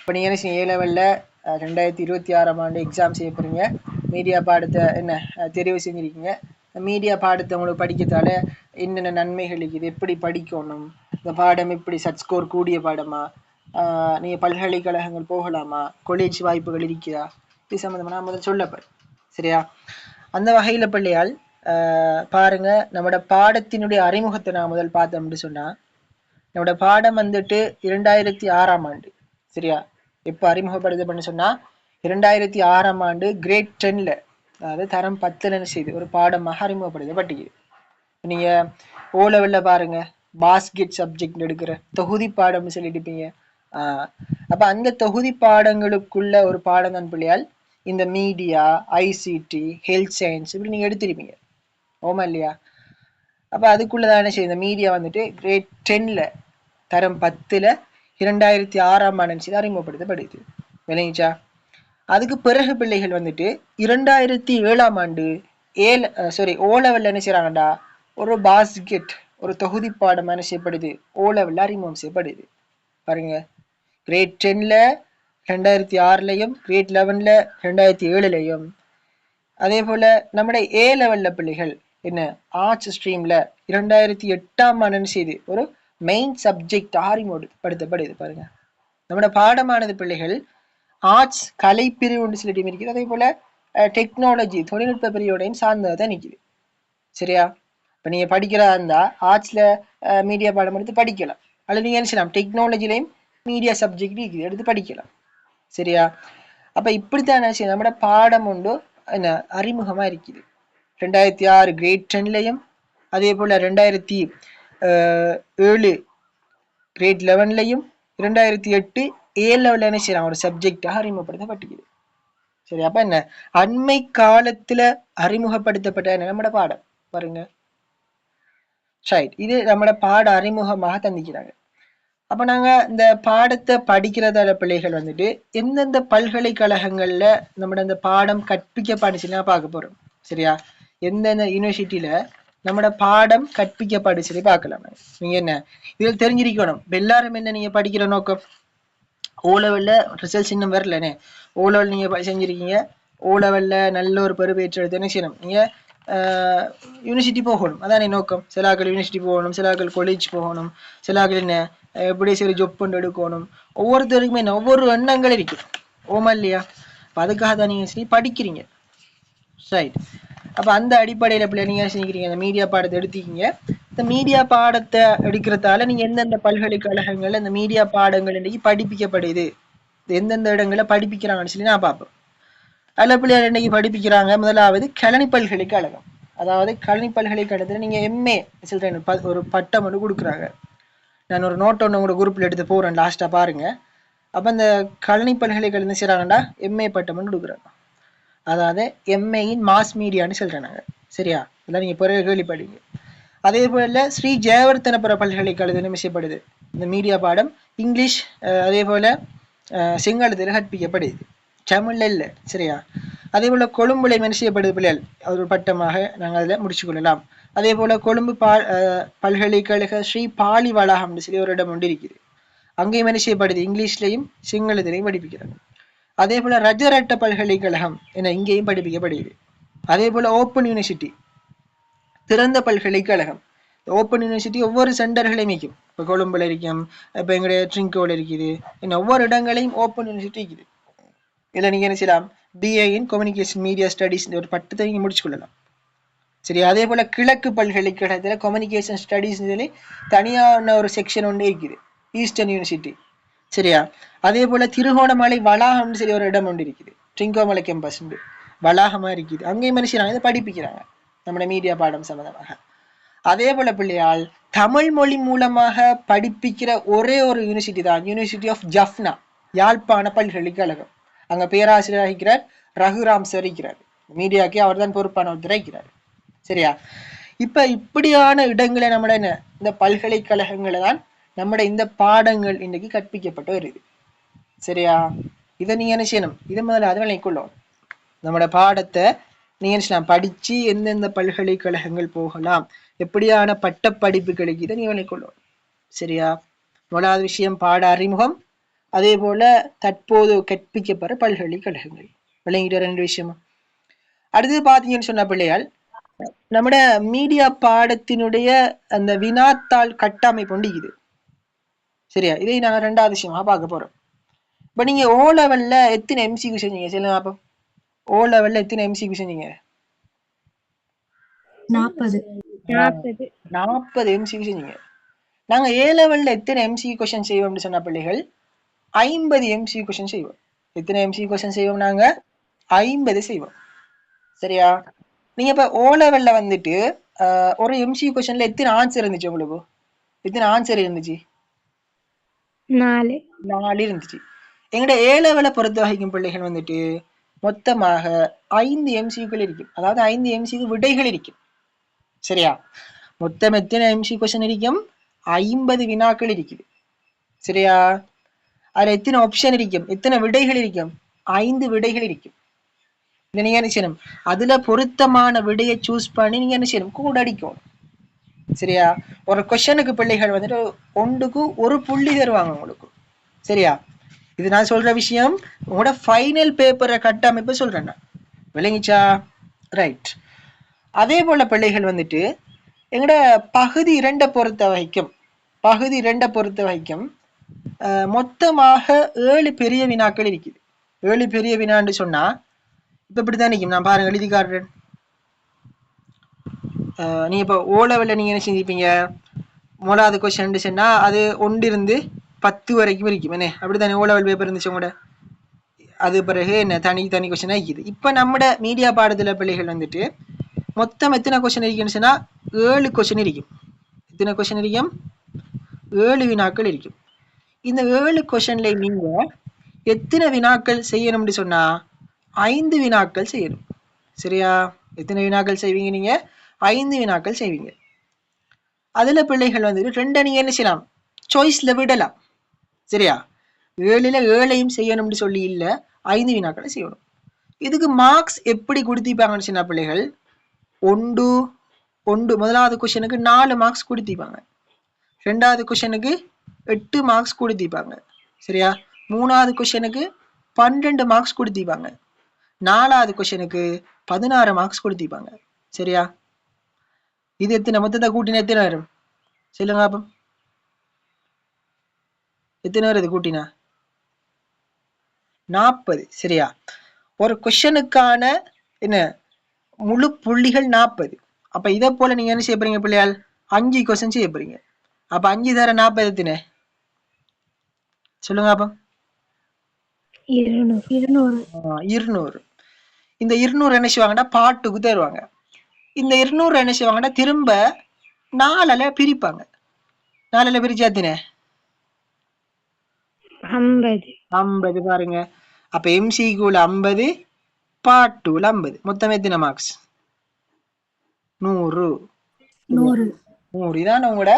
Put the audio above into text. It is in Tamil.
இப்போ நீங்கள் என்ன ஏ லெவலில் 2026ஆம் ஆண்டு எக்ஸாம் செய்ய போகிறீங்க. மீடியா பாடத்தை என்ன தெரிவு செஞ்சுருக்கீங்க. மீடியா பாடத்தை உங்களுக்கு படிக்கிறதால என்னென்ன நன்மைகள் இருக்குது, எப்படி படிக்கணும், இந்த பாடம் எப்படி சட் ஸ்கோர் கூடிய பாடமா, நீங்கள் பல்கலைக்கழகங்கள் போகலாமா, காலேஜ் வாய்ப்புகள் இருக்குதா, இது சம்மந்தமாக நான் முதல்ல சொல்லப்பேன். சரியா? அந்த வகையில் பிள்ளையால் பாருங்க, நம்மளோட பாடத்தினுடைய அறிமுகத்தை நான் முதல் பார்த்தோம் அப்படின்னு சொன்னால், நம்மளோட பாடம் வந்துட்டு 2006ஆம் ஆண்டு. சரியா? எப்போ அறிமுகப்படுத்த பண்ணி சொன்னால் 2006ஆம் ஆண்டு கிரேட் 10ல், அதாவது தரம் 10ல் செய்து ஒரு பாடமாக அறிமுகப்படுத்தப்பட்டிருக்கு. நீங்கள் ஓ லெவலில் பாருங்க, பாஸ்கெட் சப்ஜெக்ட் எடுக்கிற தொகுதி பாடம்னு சொல்லி எடுப்பீங்க. அப்போ அந்த தொகுதி பாடங்களுக்குள்ள ஒரு பாடம் தான் பிள்ளையால் இந்த மீடியா, ஐசிடி, ஹெல்த் சயின்ஸ் இப்படி நீங்கள் எடுத்திருப்பீங்க. ஓமா இல்லையா? அப்போ அதுக்குள்ளதான் என்ன செய்யுது, இந்த மீடியா வந்துட்டு கிரேட் 10ல் தரம் 10ல் 2006ஆம் ஆண்டு அறிமுகப்படுத்தப்படுது. விளங்கிச்சா? அதுக்கு பிறகு பிள்ளைகள் வந்துட்டு 2007ஆம் ஆண்டு ஓ லெவலில் என்ன செய்யறாங்கடா, ஒரு பாஸ்கெட் ஒரு தொகுதி பாடம் என்ன செய்யப்படுது, ஓ லெவலில் அறிமுகம் செய்யப்படுது. பாருங்க, கிரேட் 10ல் 2006லையும் கிரேட் 11ல் 2007லையும், அதே போல நம்முடைய ஏ லெவலில் பிள்ளைகள் என்ன ஆர்ட்ஸ் ஸ்ட்ரீம்ல 2008ஆம் ஆண்டு செய்து ஒரு மெயின் சப்ஜெக்ட் அறிமுகப்படுத்தப்படுது. பாருங்க, நம்மளோட பாடமானது பிள்ளைகள் ஆர்ட்ஸ் கலை பிரிவு சில டீம் இருக்குது. அதே போல டெக்னாலஜி தொழில்நுட்ப பிரிவோடையும் சார்ந்ததான் நிற்குது. சரியா? இப்போ நீங்க படிக்கிறதா இருந்தா ஆர்ட்ஸ்ல மீடியா பாடம் எடுத்து படிக்கலாம், அல்லது நீங்க என்ன செய்யலாம், டெக்னாலஜிலையும் மீடியா சப்ஜெக்ட் இருக்குது எடுத்து படிக்கலாம். சரியா? அப்ப இப்படித்தான் என்ன செய்யும், நம்மளோட பாடம் ஒன்று என்ன அறிமுகமா இருக்குது. 2006 கிரேட் 10லையும், அதே போல 2007 கிரேட் 11லையும், 2008 ஏ லெவலில் என்ன செய்யலாம், ஒரு சப்ஜெக்டாக அறிமுகப்படுத்தப்பட்டிருக்குது. சரி, அப்ப என்ன அண்மை காலத்துல அறிமுகப்படுத்தப்பட்ட நம்மளோட பாடம் பாருங்க. ரைட், இது நம்மளோட பாட அறிமுகமாக தந்திக்கிறாங்க. அப்ப நாங்க இந்த பாடத்தை படிக்கிறதால பிள்ளைகள் வந்துட்டு எந்தெந்த பல்கலைக்கழகங்கள்ல நம்மளோட இந்த பாடம் கற்பிக்கப்படுச்சுன்னா பார்க்க போறோம். சரியா? எந்தெந்த யூனிவர்சிட்டியில நம்மளோட பாடம் கற்பிக்கப்படுச்சு சொல்லி பார்க்கலாம். நீங்க என்ன இதில் தெரிஞ்சிருக்கணும். எல்லாரும் என்ன நீங்க படிக்கிற நோக்கம், ஓ லெவல்ல ரிசல்ட்ஸ் இன்னும் வரலனே, ஓ லெவல் நீங்க செஞ்சிருக்கீங்க, ஓ லெவல்ல நல்ல ஒரு பருவேற்று எடுத்து என்ன செய்யணும், நீங்க யூனிவர்சிட்டி போகணும், அதானே நோக்கம். சிலாக்கள் யூனிவர்சிட்டி போகணும், சிலாக்கள் காலேஜ் போகணும், சிலாக்கள் என்ன எப்படி சரி ஜொப் பண்ணி எடுக்கணும். ஒவ்வொருத்தருக்குமே என்ன ஒவ்வொரு எண்ணங்கள் இருக்கு. ஓமா இல்லையா? அதுக்காக தான் நீங்க சரி படிக்கிறீங்க. ரைட். அப்ப அந்த அடிப்படையில பிள்ளை நீங்க செஞ்சுக்கிறீங்க, இந்த மீடியா பாடத்தை எடுத்துக்கிங்க. இந்த மீடியா பாடத்தை எடுக்கிறதால நீங்க எந்தெந்த பல்கலைக்கழகங்கள்ல இந்த மீடியா பாடங்கள் இன்னைக்கு படிப்பிக்கப்படுது, எந்தெந்த இடங்கள்ல படிப்பிக்கிறாங்கன்னு சொல்லி நான் பார்ப்பேன். அதில் பிள்ளையார் இன்னைக்கு படிப்பிக்கிறாங்க. முதலாவது கழனி பல்கலைக்கழகம். அதாவது கழனி பல்கலைக்கழகத்தில் நீங்கள் எம்ஏ சொல்றேன் ஒரு பட்டம் ஒன்று கொடுக்குறாங்க. நான் ஒரு நோட் ஒன்று உங்களோட குரூப்பில் எடுத்து போகிறேன், லாஸ்ட்டாக பாருங்க. அப்போ இந்த கழனி பல்கலைக்கழகம் செய்கிறாங்கடா எம்ஏ பட்டம் ஒன்று கொடுக்குறாங்க. அதாவது எம்ஏயின் மாஸ் மீடியான்னு சொல்கிறேன் நாங்கள். சரியா? இதெல்லாம் நீங்கள் பிறகு கேள்விப்படுங்க. அதே போல ஸ்ரீ ஜெயவர்த்தனபுர பல்கலைக்கழகம் நிமிஷப்படுது இந்த மீடியா பாடம். இங்கிலீஷ் அதே போல சிங்களத்தில் கற்பிக்கப்படுது, தமிழ்ல இல்லை. சரியா? அதே போல கொழும்புல என்ன செய்யப்படுது பிள்ளைகள், ஒரு பட்டமாக நாங்கள் அதில் முடிச்சு கொள்ளலாம். அதே போல கொழும்பு பல்கலைக்கழக ஸ்ரீ பாலி வளாகம் சொல்லி ஒரு இடம் ஒன்று இருக்குது. அங்கேயும் என்ன செய்யப்படுது, இங்கிலீஷ்லையும் சிங்களத்திலையும் படிப்பிக்கிறாங்க. அதே போல ரஜரட்ட பல்கலைக்கழகம் என இங்கேயும் படிப்பிக்கப்படுகிறது. அதே போல ஓப்பன் யூனிவர்சிட்டி திறந்த பல்கலைக்கழகம், ஓப்பன் யூனிவர்சிட்டி ஒவ்வொரு சென்டர்களையும் இருக்கும். இப்போ கொழும்புல இருக்கும், இப்போ எங்களுடைய ட்ரிங்கோல இருக்குது, இன்னும் ஒவ்வொரு இடங்களையும் ஓப்பன் யூனிவர்சிட்டி இருக்குது. இதில் நீங்கள் என்ன செய்யலாம், BA in communication media studies ஒரு பட்டத்தை நீங்கள் முடிச்சு கொள்ளலாம். சரி, அதே போல் கிழக்கு பல்கலைக்கழகத்தில் கம்யூனிகேஷன் ஸ்டடீஸ் சொல்லி தனியான ஒரு செக்ஷன் ஒன்று இருக்குது, ஈஸ்டர்ன் யூனிவர்சிட்டி. சரியா? அதே போல் திருகோணமலை வளாகம்னு சொல்லி ஒரு இடம் ஒன்று இருக்குது, ட்ரிங்கோமலை கேம்பஸ் வளாகமாக இருக்குது. அங்கேயும் என்ன செய்யறாங்க, இதை படிப்பிக்கிறாங்க நம்மளோட மீடியா பாடம் சம்பந்தமாக. அதே போல பிள்ளையால் தமிழ் மொழி மூலமாக படிப்பிக்கிற ஒரே ஒரு யூனிவர்சிட்டி தான் யூனிவர்சிட்டி ஆஃப் ஜஃப்னா, யாழ்ப்பாண பல்கலைக்கழகம். அங்க பேராசிரியர் இருக்கிறார் ரகுராம் சார் இருக்கிறார். மீடியாக்கே அவர் தான் பொறுப்பானவர் இருக்கிறார். சரியா? இப்ப இப்படியான இடங்களை நம்மட இந்த பல்கலைக்கழகங்களை தான் நம்மட இந்த பாடங்கள் இன்னைக்கு கற்பிக்கப்பட்டு வருது. சரியா? இதை நீங்க என்ன செய்யணும், இதை முதல்ல அதை நினைக்கொள்ளும். நம்மட பாடத்தை நீங்க என்ன செய்யலாம், படிச்சு எந்தெந்த பல்கலைக்கழகங்கள் போகலாம், எப்படியான பட்ட படிப்புகளுக்கு இதை நீ நினைக்கொள்ளும். சரியா? முதலாவது விஷயம் பாட அறிமுகம். அதே போல தற்போது கற்பிக்கப்படுற பல்கலைக்கழகங்கள். விளங்கிட்ட 2 விஷயமா. அடுத்தது பாத்தீங்கன்னு சொன்ன பிள்ளையால் நம்மட மீடியா பாடத்தினுடைய அந்த வினாத்தாள் கட்டமைப்பு ஒண்டிக்குது. சரியா, இதை நாங்க 2வது விஷயமா பார்க்க போறோம். இப்ப நீங்க ஓ லெவல்ல எத்தனை எம்சிக்யூ செஞ்சீங்க சொல்லுங்க பாப்போம். ஓ லெவல்ல எத்தனை எம்சிக்யூ செஞ்சீங்க? 40 எம்சிக்யூ செஞ்சீங்க. நாங்க ஏ லெவல்ல எத்தனை எம்சிக்யூ கொஸ்டின் செய்வோம்னு சொன்ன பிள்ளைகள் 50 எம்சிக்யூ கொஸ்டின் செய்வோம். எத்தனை எம்சிக்யூ கொஸ்டின் செய்வோம்? நாங்க 50 செய்வோம். சரியா, நீங்க இப்ப ஓ லெவல்ல வந்துட்டு ஒரு எம்சிக்யூ கொஸ்டின்ல எத்தனை ஆன்சர் இருந்துச்சு உங்களுக்கு? எத்தனை ஆன்சர் இருந்துச்சு? 4 இருந்துச்சு. எங்கட ஏ லெவலை பொறுத்த வரைக்கும் பிள்ளைகள் வந்துட்டு மொத்தமாக 5 எம்சிக்யூக்கள் இருக்கும். அதாவது 5 எம்சிக்யூ விடைகள் இருக்கும். சரியா, மொத்தம் எத்தனை எம்சிக்யூ கொஸ்டின் இருக்கும்? 50 வினாக்கள் இருக்குது. சரியா, அதுல எத்தனை ஆப்ஷன் இருக்கும்? எத்தனை விடைகள் இருக்கும்? 5 விடைகள் இருக்கும். இதை நீங்க என்ன செய்யணும்? அதுல பொருத்தமான விடையை சூஸ் பண்ணி நீங்க என்ன செய்யணும்? கூட அடிக்கணும். சரியா, ஒரு கொஸ்டனுக்கு பிள்ளைகள் வந்துட்டு ஒன்றுக்கு ஒரு புள்ளி தருவாங்க உங்களுக்கு. சரியா, இது நான் சொல்ற விஷயம் உங்களோட ஃபைனல் பேப்பரை கட்டமைப்பு சொல்றேன் நான். விளங்கிச்சா? ரைட். அதே போல பிள்ளைகள் வந்துட்டு எங்கட பகுதி 2 பொறுத்த வரைக்கும் மொத்தமாக 7 பெரிய வினாக்கள் இருக்குது. 7 பெரிய வினான்னு சொன்னா இப்ப இப்படித்தான் நிற்கும். நான் பாருங்க எழுதி காட்டுறேன். நீங்க இப்போ ஓ லெவல்ல நீங்க என்ன செஞ்சிருப்பீங்க? முதலாவது கொஸ்டின் சொன்னா அது 1 இருந்து 10 வரைக்கும் இருக்கும். என்ன அப்படித்தானே ஓ லெவல் பேப்பர் இருந்துச்சு உங்களோட? அது பிறகு என்ன தனி கொஸ்டின் ஆகிக்குது. இப்ப நம்மட மீடியா பாடத்துல பிள்ளைகள் வந்துட்டு மொத்தம் எத்தனை கொஸ்டின் இருக்குன்னு சொன்னா 7 கொஸ்டின் இருக்கும். எத்தனை கொஸ்டின் இருக்கும்? 7 வினாக்கள் இருக்கும். இந்த 7 கொஸ்டின்ல நீங்க எத்தனை வினாக்கள் செய்யணும்னு சொன்னா 5 வினாக்கள் செய்யணும். சரியா, எத்தனை வினாக்கள் செய்வீங்க? நீங்க 5 வினாக்கள் செய்வீங்க. அதுல பிள்ளைகள் வந்துட்டு 2 நீங்க என்ன செய்யலாம்? சாய்ஸ்ல விடலாம். சரியா, 7ல 7ஐயும் செய்யணும்னு சொல்லி இல்ல, 5 வினாக்களை செய்யணும். இதுக்கு மார்க்ஸ் எப்படி கொடுத்திருப்பாங்கன்னு சொன்னா பிள்ளைகள் முதலாவது கொஸ்டினுக்கு 4 மார்க்ஸ் கொடுத்திருப்பாங்க. 2வது கொஸ்டினுக்கு 8 மார்க்ஸ் கொடுத்திருப்பாங்க. சரியா, 3வது கொஸ்டினுக்கு 12 மார்க்ஸ் கொடுத்திருப்பாங்க. 4வது கொஸ்டினுக்கு 16 மார்க்ஸ் கொடுத்திருப்பாங்க. சரியா, இது எத்தனை மொத்தத்தை கூட்டினா எத்தனை வரும் சொல்லுங்க அப்ப? எத்தனை வருது கூட்டினா? 40. சரியா, ஒரு கொஸ்டினுக்கான என்ன முழு புள்ளிகள் 40. அப்ப இதை போல நீங்க என்ன செய்ய போறீங்க பிள்ளையால்? 5 கொஸ்டின் செய்ய போறீங்க. அப்ப 5 தர 40 எத்தனை சொல்லுங்க அப்ப? 200. இந்த 200 என்ன செய்வாங்கன்னா பாட்டுக்கு தருவாங்க. இந்த 200 என்ன செய்வாங்கன்னா திரும்ப 4ல பிரிப்பாங்க. 4ல பிரிச்சா எத்தனை? 50 பாருங்க. அப்ப எம்சிக்யூல 50, பார்ட் 2ல 50, மொத்தம் எத்தனை மார்க்ஸ்? 100. இதான் உங்களோட